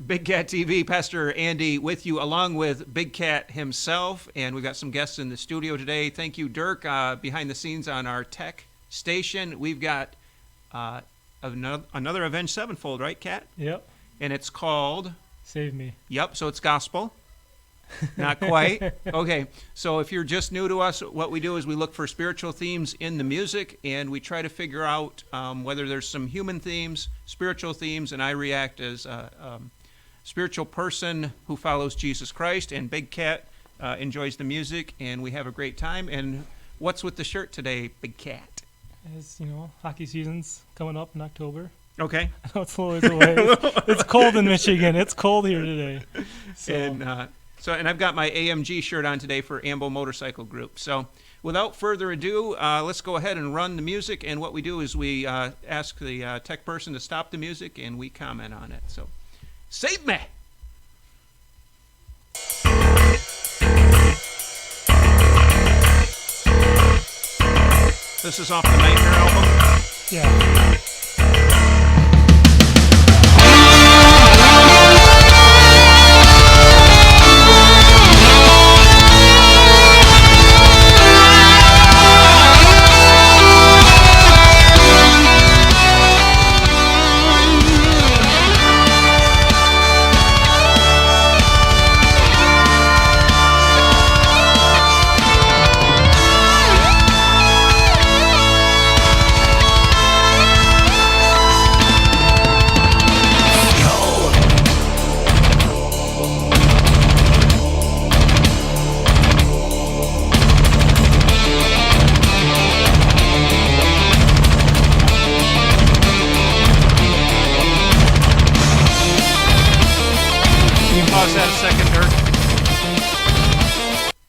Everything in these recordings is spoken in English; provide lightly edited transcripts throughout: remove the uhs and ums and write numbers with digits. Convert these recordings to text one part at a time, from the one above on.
Big Cat TV, Pastor Andy with you, along with Big Cat himself, and we've got some guests in the studio today. Thank you, Dirk, behind the scenes on our tech station. We've got another Avenged Sevenfold, right, Cat? Yep. And it's called... Save Me. Yep, so it's gospel. Not quite. Okay, so if you're just new to us, what we do is we look for spiritual themes in the music, and we try to figure out whether there's some human themes, spiritual themes, and I react as a spiritual person who follows Jesus Christ, and Big Cat enjoys the music, and we have a great time. And what's with the shirt today, Big Cat? As hockey season's coming up in October. Okay. I know it's a little ways away. It's cold in Michigan. It's cold here today. So. And I've got my AMG shirt on today for Ambo Motorcycle Group. So without further ado, let's go ahead and run the music. And what we do is we ask the tech person to stop the music, and we comment on it. So, save me! This is off the Nightmare album? Yeah.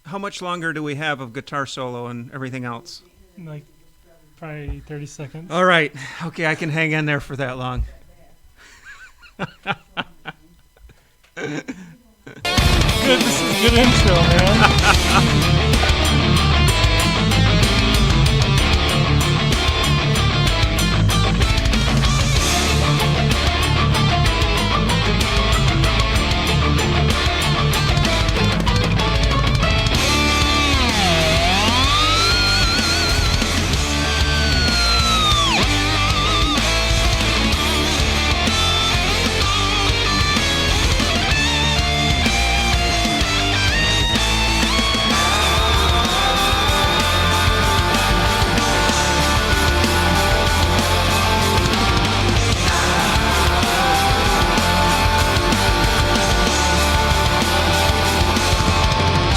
How much longer do we have of guitar solo and everything else? Like probably 30 seconds. All right. Okay, I can hang in there for that long. Good. This is a good intro, man.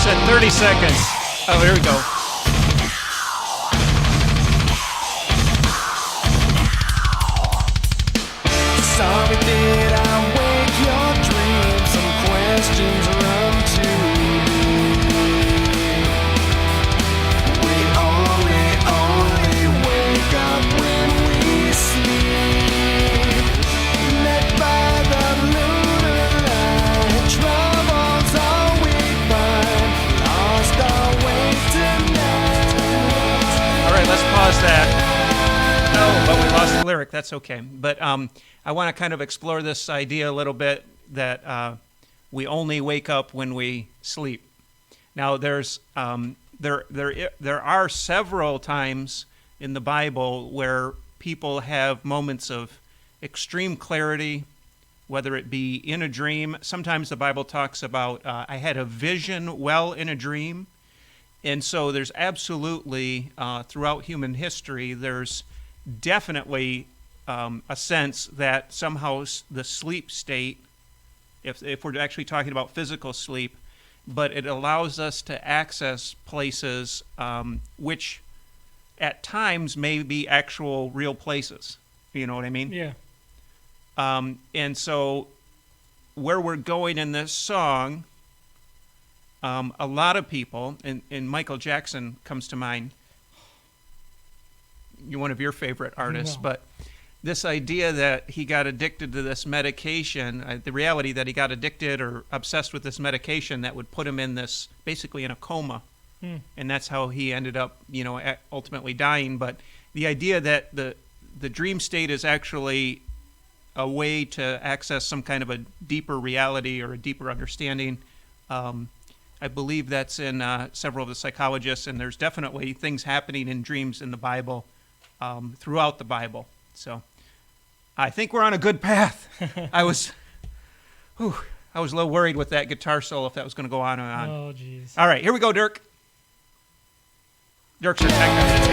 Said 30 seconds. Oh, here we go. Sorry, did I wake your dreams? Some questions run to me. We only wake up when we sleep. Led by the lunar light, troubles all we find. Lost our way tonight. All right, let's pause that. Oh, but we lost the lyric. That's okay. But I want to kind of explore this idea a little bit that we only wake up when we sleep. Now, there are several times in the Bible where people have moments of extreme clarity, whether it be in a dream. Sometimes the Bible talks about I had a vision well in a dream. And so there's absolutely, throughout human history, there's definitely a sense that somehow the sleep state, if we're actually talking about physical sleep, but it allows us to access places which at times may be actual real places. You know what I mean? Yeah. And so where we're going in this song, a lot of people, and Michael Jackson comes to mind, you're one of your favorite artists, No. but this idea that he got addicted to this medication, the reality that he got addicted or obsessed with this medication that would put him in this, basically in a coma. And that's how he ended up, ultimately dying. But the idea that the dream state is actually a way to access some kind of a deeper reality or a deeper understanding. I believe that's in several of the psychologists, and there's definitely things happening in dreams in the Bible, throughout the Bible. So I think we're on a good path. I was a little worried with that guitar solo if that was going to go on and on. Oh, jeez. All right, here we go, Dirk. Dirk's our technical.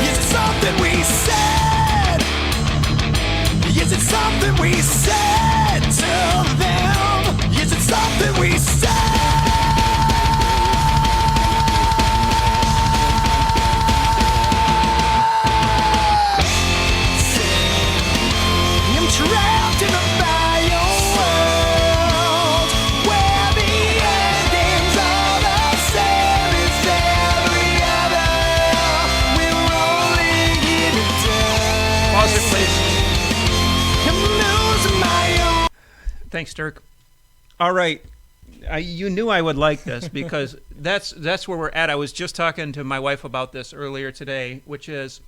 Is it something we said? Is it something we said to them? Is it something we said? I'm trapped in a bio world where the endings are the same as every other. We're rolling in the Pause it, please. I'm losing my own. Thanks, Dirk. All right. You knew I would like this because that's where we're at. I was just talking to my wife about this earlier today, which is,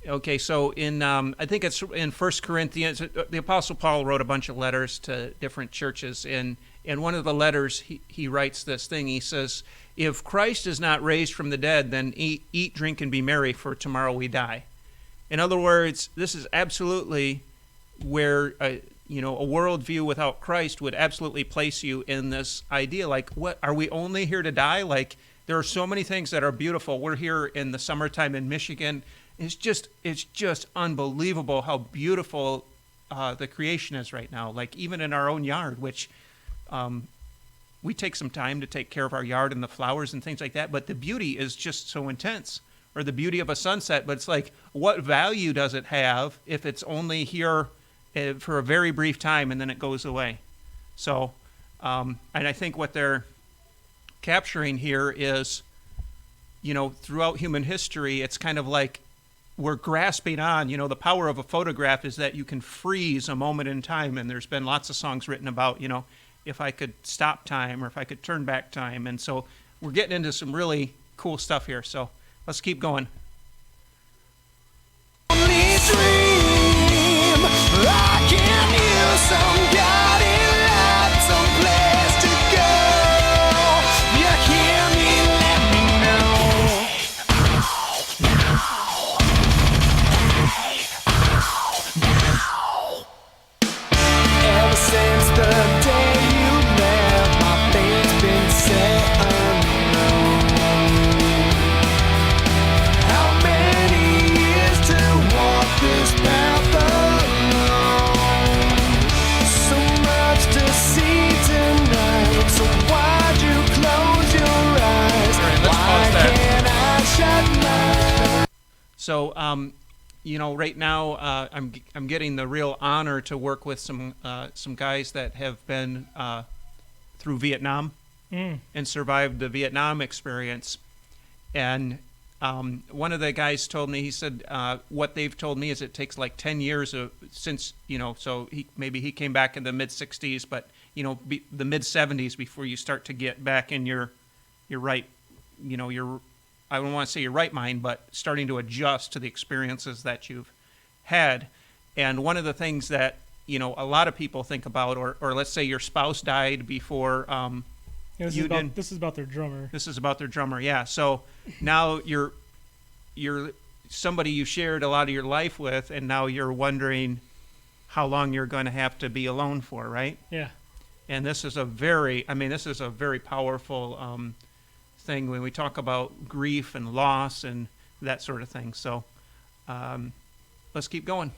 okay, so in, I think it's in 1 Corinthians, the Apostle Paul wrote a bunch of letters to different churches. And in one of the letters, he writes this thing. He says, if Christ is not raised from the dead, then eat, drink, and be merry, for tomorrow we die. In other words, this is absolutely where a worldview without Christ would absolutely place you in this idea. Like, what, are we only here to die? Like, there are so many things that are beautiful. We're here in the summertime in Michigan. It's just unbelievable how beautiful the creation is right now. Like, even in our own yard, which we take some time to take care of our yard and the flowers and things like that, but the beauty is just so intense. Or the beauty of a sunset, but it's like, what value does it have if it's only here for a very brief time and then it goes away? So, and I think what they're capturing here is, throughout human history, it's kind of like we're grasping on, the power of a photograph is that you can freeze a moment in time. And there's been lots of songs written about, if I could stop time or if I could turn back time. And so we're getting into some really cool stuff here. So let's keep going. Only dream I can use somebody light, some place to go. You hear me? Let me know. Ever since the day you left, my fate's been set unknown. How many years to walk this path alone? So much to see tonight. So why'd you close your eyes? All right, let's Why pause that. can't I shut my So, right now I'm getting the real honor to work with some guys that have been through Vietnam and survived the Vietnam experience. And one of the guys told me, he said, what they've told me is it takes like 10 years since, so he came back in the mid-60s, but, the mid-70s before you start to get back in your right, I don't want to say your right mind, but starting to adjust to the experiences that you've had. And one of the things that, a lot of people think about, or let's say your spouse died before This is about their drummer. This is about their drummer, yeah. So now you're somebody you shared a lot of your life with, and now you're wondering how long you're going to have to be alone for, right? Yeah. And this is a very powerful thing when we talk about grief and loss and that sort of thing. So let's keep going.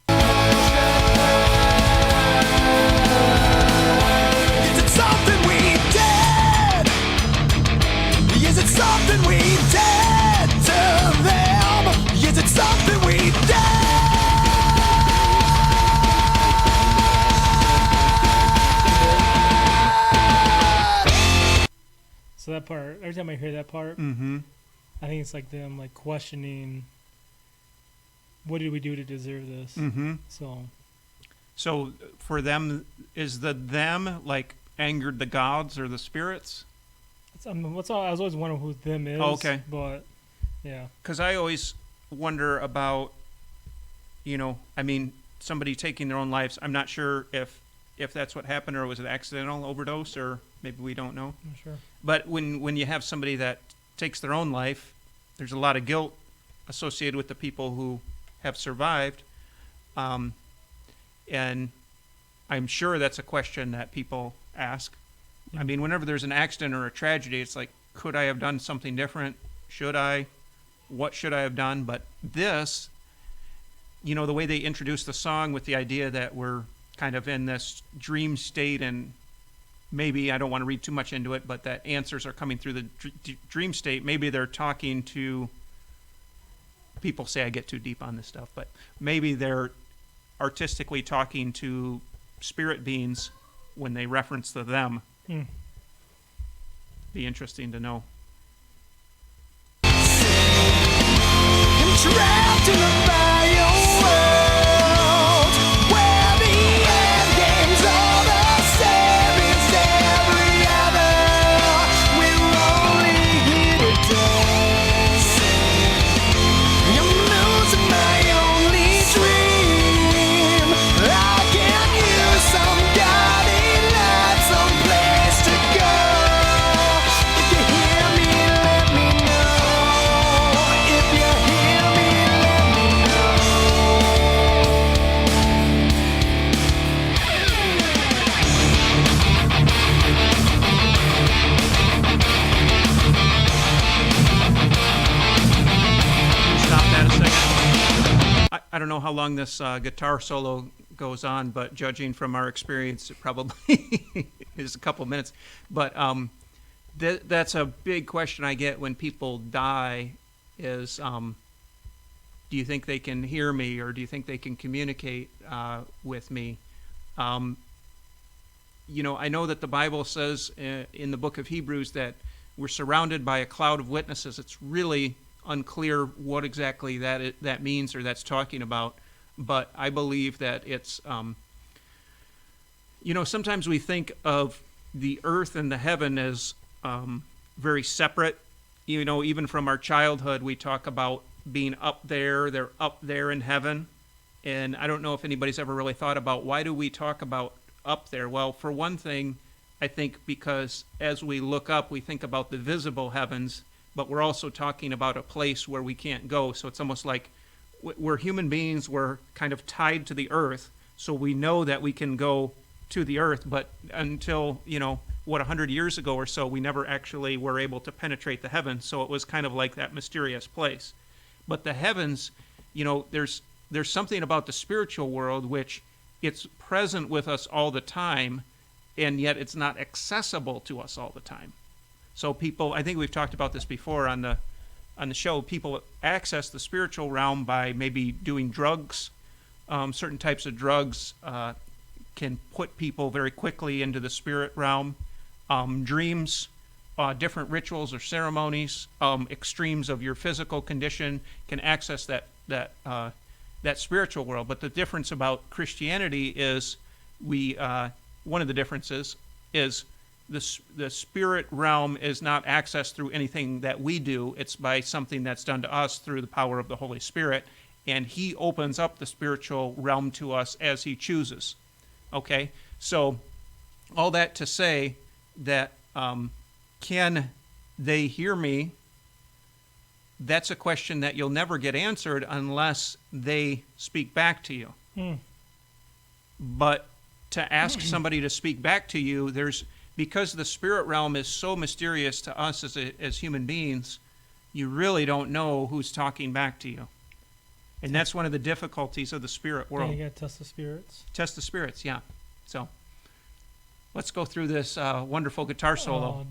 Is it something we did? Is it something we did to them? Is it something we did? So that part, every time I hear that part, I think it's like them like questioning, what did we do to deserve this? So for them, is the them like angered the gods or the spirits? I was always wondering who them is. Oh, okay. But Yeah. Because I always wonder about, somebody taking their own lives. I'm not sure if that's what happened, or was it accidental overdose, or maybe we don't know. I'm sure. But when you have somebody that takes their own life, there's a lot of guilt associated with the people who have survived. And I'm sure that's a question that people ask. Yeah. I mean, whenever there's an accident or a tragedy, it's like, could I have done something different? Should I? What should I have done? But this, the way they introduce the song with the idea that we're kind of in this dream state, and maybe, I don't want to read too much into it, but that answers are coming through the dream state. Maybe they're talking to, people say I get too deep on this stuff, but maybe they're artistically talking to spirit beings when they reference the them. Be interesting to know. Trapped in a bio world where the end games are the same as every other. We're only here today. I'm losing my only dream. I can use some guiding light, some place to go. If you hear me, let me know. If you hear me, let me know. Stop that a second. I don't know how long this guitar solo goes on, but judging from our experience, it probably is a couple minutes. But that's a big question I get when people die is, do you think they can hear me, or do you think they can communicate with me? I know that the Bible says in the book of Hebrews that we're surrounded by a cloud of witnesses. It's really unclear what exactly that means or that's talking about, but I believe that it's, sometimes we think of the earth and the heaven as very separate. Even from our childhood, we talk about being up there, they're up there in heaven. And I don't know if anybody's ever really thought about, why do we talk about up there? Well, for one thing, I think because as we look up, we think about the visible heavens, but we're also talking about a place where we can't go. So it's almost like we're human beings, we're kind of tied to the earth, so we know that we can go to the earth, but until, 100 years ago or so, we never actually were able to penetrate the heavens, so it was kind of like that mysterious place. But the heavens, there's something about the spiritual world which it's present with us all the time, and yet it's not accessible to us all the time. So people, I think we've talked about this before on the show, people access the spiritual realm by maybe doing drugs. Certain types of drugs can put people very quickly into the spirit realm. Dreams, different rituals or ceremonies, extremes of your physical condition can access that spiritual world. But the difference about Christianity is one of the differences is the spirit realm is not accessed through anything that we do. It's by something that's done to us through the power of the Holy Spirit, and He opens up the spiritual realm to us as He chooses. Okay? So all that to say that can they hear me? That's a question that you'll never get answered unless they speak back to you. But to ask somebody to speak back to you, because the spirit realm is so mysterious to us as human beings, you really don't know who's talking back to you. And that's one of the difficulties of the spirit world. Yeah, you got to test the spirits. Test the spirits, yeah. So let's go through this wonderful guitar solo.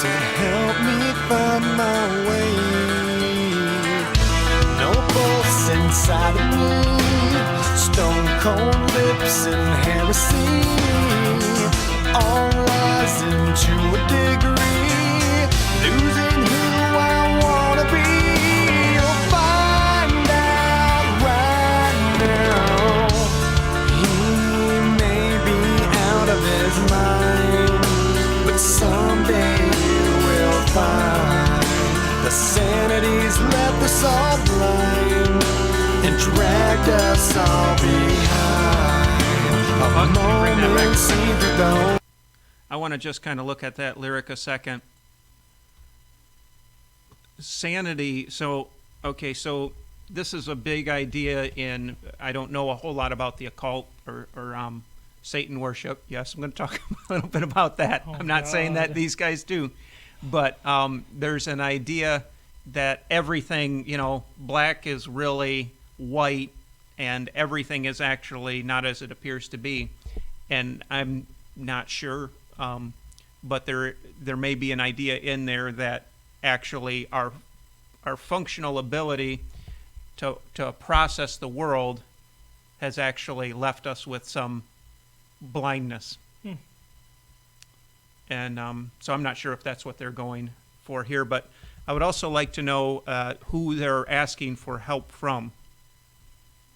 so help me find my way. No pulse inside of me, stone cold lips and heresy, all rising to a degree, losing who I wanna be. You'll find out right now. He may be out of his mind, but someday you will find the sanity's left us all blind and dragged us all behind. A moment seen through the... I want to just kind of look at that lyric a second. Sanity. So this is a big idea in, I don't know a whole lot about the occult or Satan worship. Yes, I'm going to talk a little bit about that. Oh, I'm not saying that God. these guys do. But there's an idea that everything, black is really white and everything is actually not as it appears to be. And I'm not sure, but there may be an idea in there that actually our functional ability to process the world has actually left us with some blindness. And so I'm not sure if that's what they're going for here, but I would also like to know who they're asking for help from.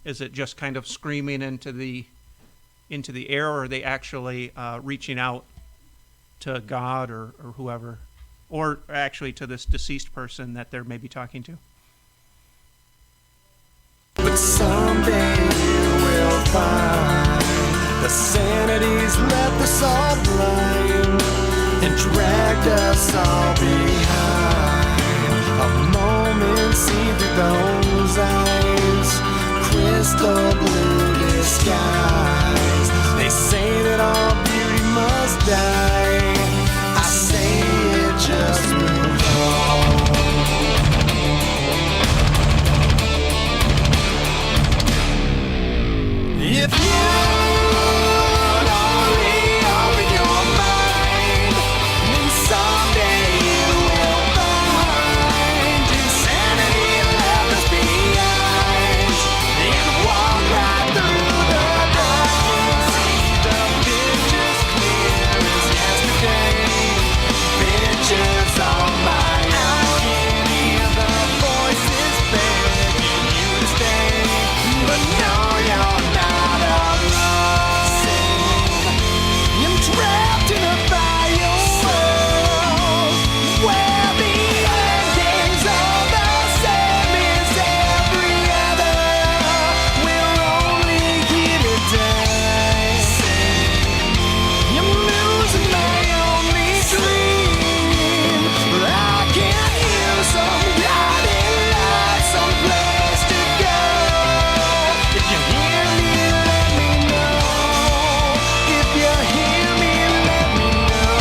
Is it just kind of screaming into the air, or are they actually reaching out to God or whoever, or actually to this deceased person that they're maybe talking to? But someday you will find the sanity's left us all blind and dragged us all behind. A moment seen through those eyes, crystal blue disguise. They say that all beauty must die. I say it just move on. If you only open your mind, then someday you will find insanity left us behind and walk right through the darkness. The picture's clear as yesterday. Pictures on my eyes can hear the voices begging you to stay, but no, you're not alone. I'm trapped in a fire world where the endings are the same as every other. We're only here today. I'm losing my only dream, but I can use some guiding light, some place to go. If you hear me, let me know. If you hear me, let me know.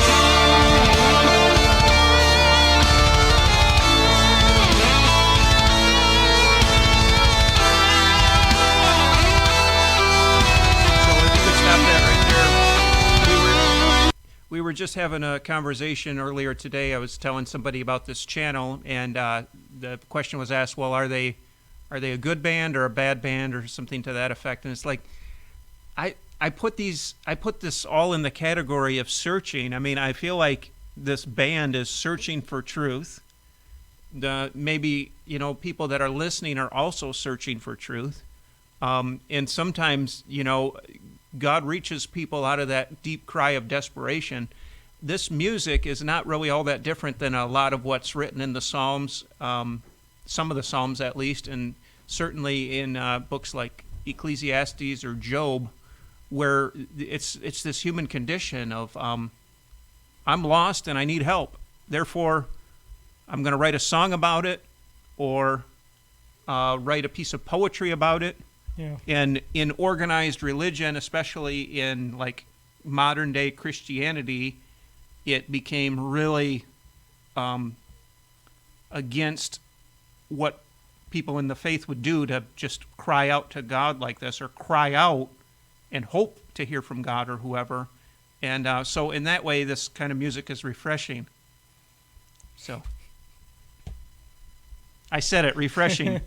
So if you could stop that right there. We were just having a conversation earlier today. I was telling somebody about this channel, and the question was asked, well, are they a good band or a bad band or something to that effect? And it's like, I put this all in the category of searching. I mean, I feel like this band is searching for truth. Maybe people that are listening are also searching for truth. And sometimes, God reaches people out of that deep cry of desperation. This music is not really all that different than a lot of what's written in the Psalms, some of the Psalms at least, and certainly in books like Ecclesiastes or Job, where it's this human condition of I'm lost and I need help. Therefore, I'm going to write a song about it, or write a piece of poetry about it. Yeah. And in organized religion, especially in like modern day Christianity, it became really against what people in the faith would do to just cry out to God like this, or cry out and hope to hear from God or whoever. And so in that way, this kind of music is refreshing. So I said it, refreshing.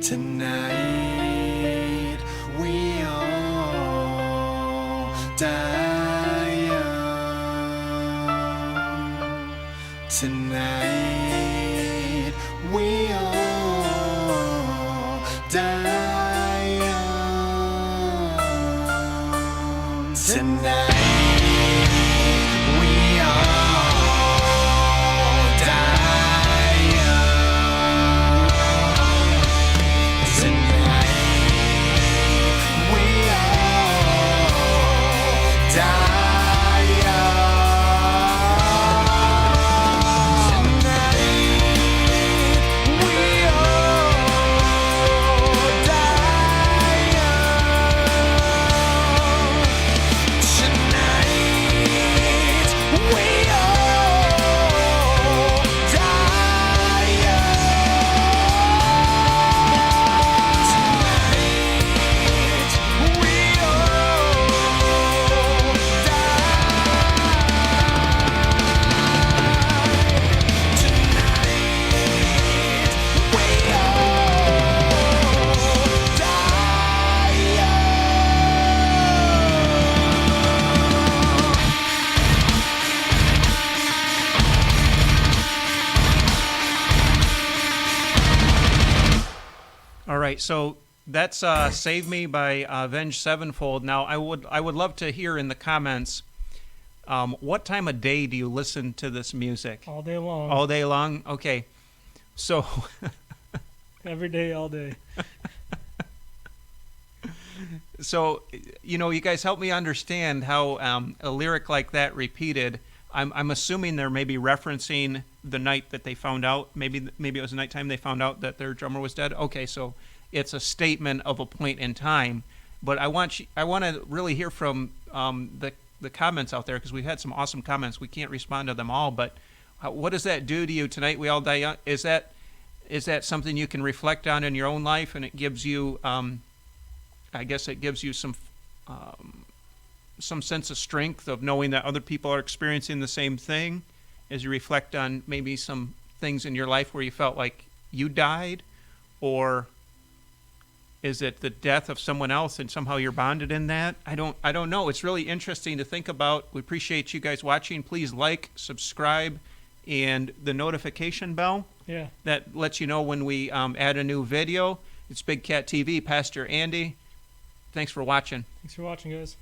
Tonight we all die young. Tonight we all die young. Tonight we all die young. Tonight we all die young. Tonight we all die young. Tonight we all die young. Tonight we all die. Tonight we all All right, so that's "Save Me" by Avenged Sevenfold. Now, I would love to hear in the comments, what time of day do you listen to this music? All day long. All day long? Okay. So, Every day, all day. so you guys help me understand how a lyric like that repeated. I'm assuming they're maybe referencing the night that they found out. Maybe it was the nighttime they found out that their drummer was dead. Okay, so it's a statement of a point in time. But I want to really hear from the comments out there, because we've had some awesome comments. We can't respond to them all, but what does that do to you? Tonight we all die young. Is that something you can reflect on in your own life, and it gives you, I guess it gives you some sense of strength of knowing that other people are experiencing the same thing, as you reflect on maybe some things in your life where you felt like you died? Or is it the death of someone else and somehow you're bonded in that? I don't know. It's really interesting to think about. We appreciate you guys watching. Please like, subscribe, and the notification bell. Yeah. That lets you know when we add a new video. It's Big Cat TV, Pastor Andy. Thanks for watching. Thanks for watching, guys.